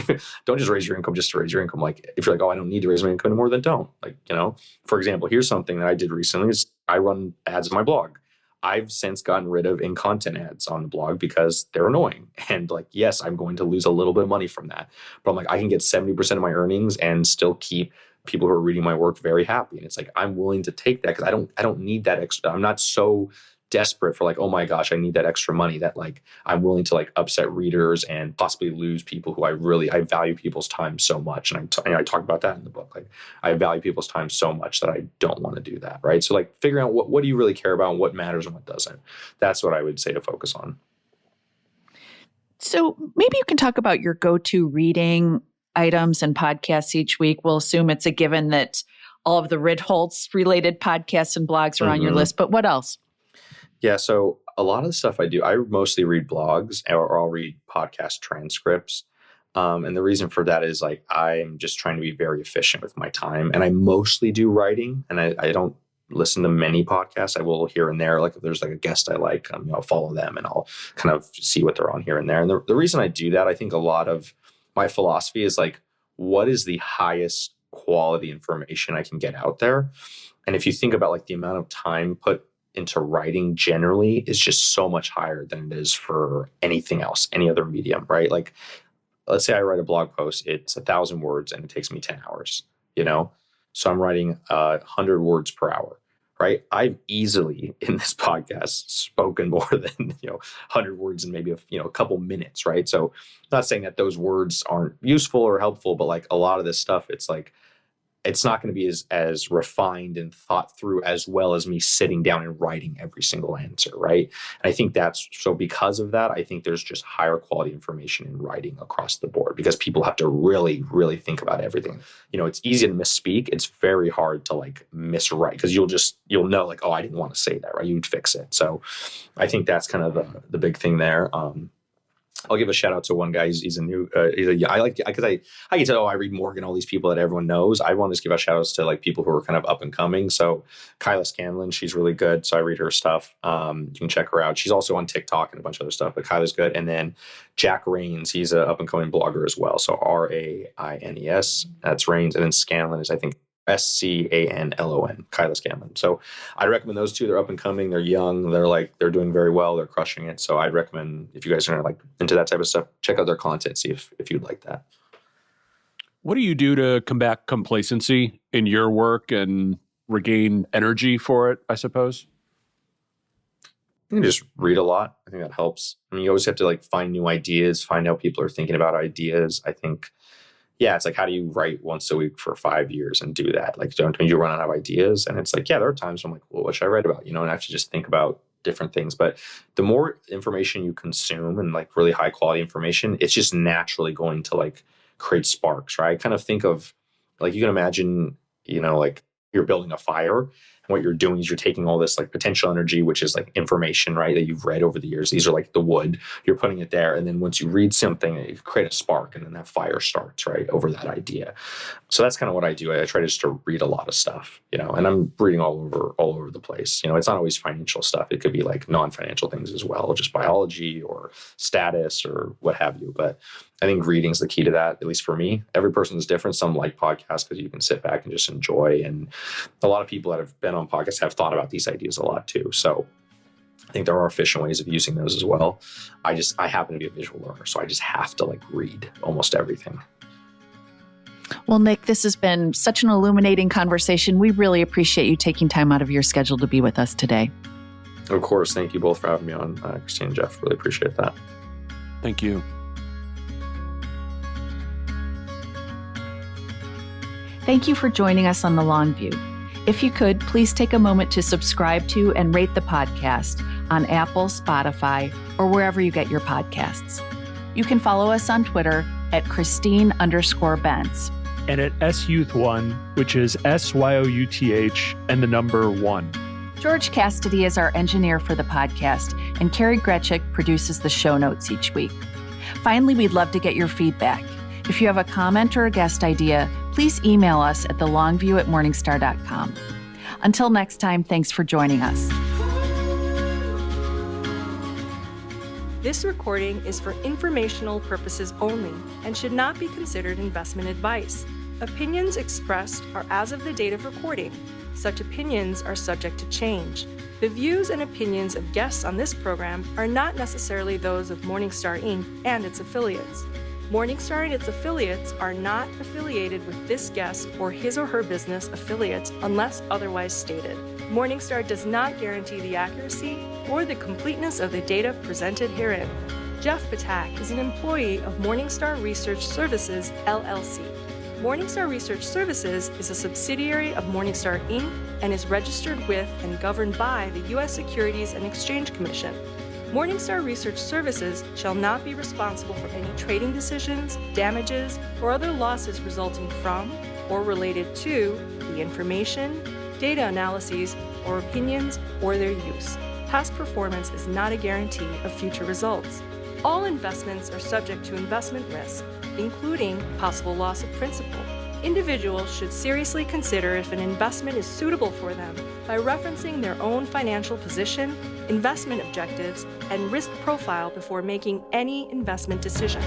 don't just raise your income just to raise your income. Like, if you're like, oh, I don't need to raise my income anymore, then don't. Like, you know, for example, here's something that I did recently is I run ads on my blog. I've since gotten rid of in-content ads on the blog because they're annoying. And like, yes, I'm going to lose a little bit of money from that. But I'm like, I can get 70% of my earnings and still keep people who are reading my work very happy. And it's like, I'm willing to take that because I don't need that extra. I'm not so desperate for like, oh my gosh, I need that extra money that like I'm willing to like upset readers and possibly lose people who I value people's time so much. And I talk about that in the book. Like I value people's time so much that I don't want to do that. Right. So like figuring out what do you really care about and what matters and what doesn't. That's what I would say to focus on. So maybe you can talk about your go-to reading items and podcasts each week. We'll assume it's a given that all of the Ritholtz related podcasts and blogs are on your list, but what else? Yeah, so a lot of the stuff I do, I mostly read blogs or I'll read podcast transcripts. And the reason for that is like I'm just trying to be very efficient with my time. And I mostly do writing and I don't listen to many podcasts. I will here and there, like if there's like a guest I like, I'll follow them and I'll kind of see what they're on here and there. And the reason I do that, I think a lot of my philosophy is like, what is the highest quality information I can get out there? And if you think about like the amount of time put into writing generally is just so much higher than it is for anything else, any other medium, right? Like, let's say I write a blog post, it's 1,000 words and it takes me 10 hours, you know? So I'm writing 100 words per hour, right? I've easily in this podcast spoken more than, 100 words in maybe a couple minutes, right? So I'm not saying that those words aren't useful or helpful, but like a lot of this stuff, it's like, it's not going to be as refined and thought through as well as me sitting down and writing every single answer, right? And I think so because of that, I think there's just higher quality information in writing across the board because people have to really, really think about everything. It's easy to misspeak. It's very hard to like miswrite because you'll know like, oh, I didn't want to say that, right? You'd fix it. So I think that's kind of the big thing there. I'll give a shout out to one guy. He's a new. I like because I can tell. I read Morgan, all these people that everyone knows. I want to give out shout outs to like people who are kind of up and coming. So Kyla Scanlon, she's really good. So I read her stuff. You can check her out. She's also on TikTok and a bunch of other stuff. But Kyla's good. And then Jack Rains, he's an up and coming blogger as well. So Raines, that's Rains, and then Scanlon is I think Scanlon, Kyla Scanlon. So I'd recommend those two. They're up and coming. They're young. They're doing very well. They're crushing it. So I'd recommend if you guys are like into that type of stuff, check out their content, see if you'd like that. What do you do to combat complacency in your work and regain energy for it, I suppose? You can just read a lot. I think that helps. I mean, you always have to like find new ideas, find how people are thinking about ideas. I think it's like, how do you write once a week for 5 years and do that? Like, don't you run out of ideas? And it's like, there are times I'm like, well, what should I write about? And I have to just think about different things. But the more information you consume and like really high quality information, it's just naturally going to like create sparks, right? I kind of think of like, you can imagine, like you're building a fire. What you're doing is you're taking all this like potential energy, which is like information, right, that you've read over the years. These are like the wood. You're putting it there. And then once you read something, you create a spark and then that fire starts, right, over that idea. So that's kind of what I do. I try just to read a lot of stuff, and I'm reading all over the place. It's not always financial stuff. It could be like non-financial things as well, just biology or status or what have you. But I think reading is the key to that, at least for me. Every person is different. Some like podcasts because you can sit back and just enjoy. And a lot of people that have been on podcasts have thought about these ideas a lot too. So I think there are efficient ways of using those as well. I happen to be a visual learner, so I just have to like read almost everything. Well, Nick, this has been such an illuminating conversation. We really appreciate you taking time out of your schedule to be with us today. Of course. Thank you both for having me on, Christine and Jeff. Really appreciate that. Thank you. Thank you for joining us on The Long View. If you could, please take a moment to subscribe to and rate the podcast on Apple, Spotify, or wherever you get your podcasts. You can follow us on Twitter at Christine_Benz. And at SYouth1, which is SYOUTH and the number 1. George Cassidy is our engineer for the podcast, and Carrie Gretchick produces the show notes each week. Finally, we'd love to get your feedback. If you have a comment or a guest idea, please email us at thelongview@morningstar.com. Until next time, thanks for joining us. This recording is for informational purposes only and should not be considered investment advice. Opinions expressed are as of the date of recording. Such opinions are subject to change. The views and opinions of guests on this program are not necessarily those of Morningstar Inc. and its affiliates. Morningstar and its affiliates are not affiliated with this guest or his or her business affiliates unless otherwise stated. Morningstar does not guarantee the accuracy or the completeness of the data presented herein. Jeff Patak is an employee of Morningstar Research Services, LLC. Morningstar Research Services is a subsidiary of Morningstar Inc. and is registered with and governed by the U.S. Securities and Exchange Commission. Morningstar Research Services shall not be responsible for any trading decisions, damages, or other losses resulting from or related to the information, data analyses, or opinions, or their use. Past performance is not a guarantee of future results. All investments are subject to investment risk, including possible loss of principal. Individuals should seriously consider if an investment is suitable for them by referencing their own financial position, investment objectives, and risk profile before making any investment decision.